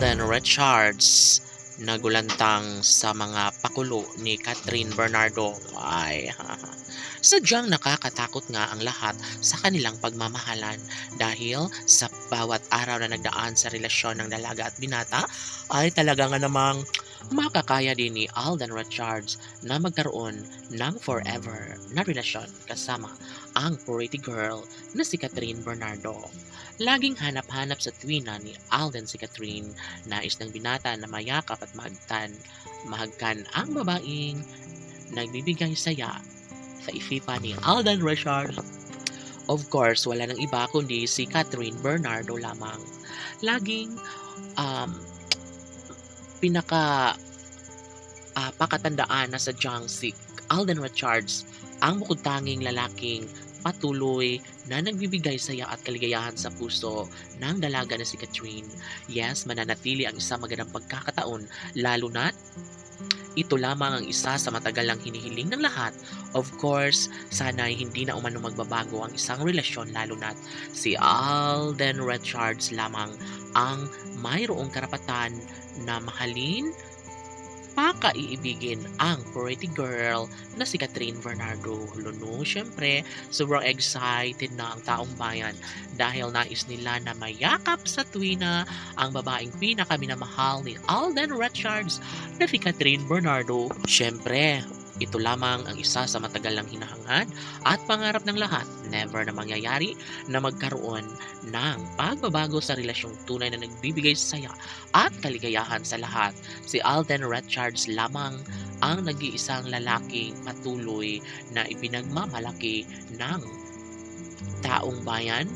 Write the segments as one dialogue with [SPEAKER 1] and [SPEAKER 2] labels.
[SPEAKER 1] Alden Richards nagulantang sa mga pakulo ni Catherine Bernardo ay sadyang nakakatakot nga ang lahat sa kanilang pagmamahalan dahil sa bawat araw na nagdaan sa relasyon ng dalaga at binata ay talaga nga namang makakaya din ni Alden Richards na magkaroon ng forever na relasyon kasama ang pretty girl na si Catherine Bernardo. Laging hanap-hanap sa tuwina ni Alden si Catherine, nais ng binata na mayakap at mahagkan ang babaeng nagbibigay saya sa isipan ni Alden Richards. Of course, wala nang iba kundi si Catherine Bernardo lamang. Laging pinaka pakatandaan na sadyang si Alden Richards ang bukod tanging lalaking patuloy na nagbibigay saya at kaligayahan sa puso ng dalaga na si Catherine. Yes, mananatili ang isang magandang pagkakataon lalo na't ito lamang ang isa sa matagal lang hinihiling ng lahat. Of course, sana'y hindi na umano magbabago ang isang relasyon lalo na't si Alden Richards lamang ang mayroong karapatan na mahalin, pakaiibigin ang pretty girl na si Catherine Bernardo. Luno, syempre, sobrang excited na ang taong bayan dahil nais nila na mayakap sa tuwina ang babaeng pinakaminamahal ni Alden Richards na si Catherine Bernardo. Syempre, ito lamang ang isa sa matagal lang hinahangad at pangarap ng lahat. Never na mangyayari na magkaroon ng pagbabago sa relasyong tunay na nagbibigay saya at kaligayahan sa lahat. Si Alden Richards lamang ang nag-iisang lalaking patuloy na ipinagmamalaki ng taong bayan.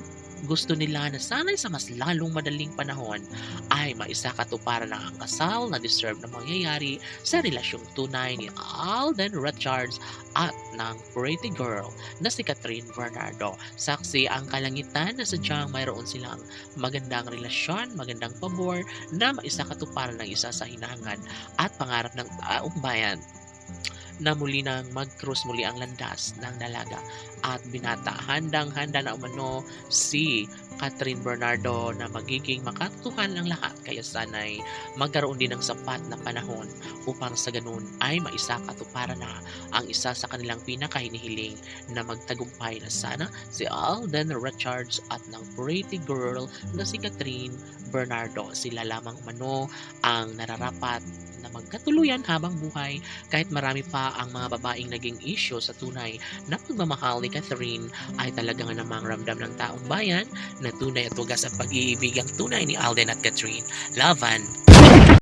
[SPEAKER 1] Gusto nila na sana'y sa mas lalong madaling panahon ay maisakatuparan na ang kasal na deserve na mangyayari sa relasyong tunay ni Alden Richards at ng pretty girl na si Catherine Bernardo. Saksi ang kalangitan na sadyang mayroon silang magandang relasyon, magandang pabor na maisakatuparan ng isa sa hinahangad at pangarap ng taong bayan na muli nang mag-cross muli ang landas ng dalaga at binata. Handang-handa na umano si Catherine Bernardo na magiging makatuhan ng lahat, kaya sana'y magkaroon din ng sapat na panahon upang sa ganun ay maisakatuparan na ang isa sa kanilang pinakahinihiling na magtagumpay na sana si Alden Richards at ng pretty girl na si Catherine Bernardo. Sila lamang umano ang nararapat na magkatuluyan habang buhay kahit marami pa ang mga babaeng naging issue sa tunay na pagmamahal ni Catherine ay talagang namang ramdam ng taong bayan na tunay at wagas ang pag-iibig ang tunay ni Alden at Catherine. Laban!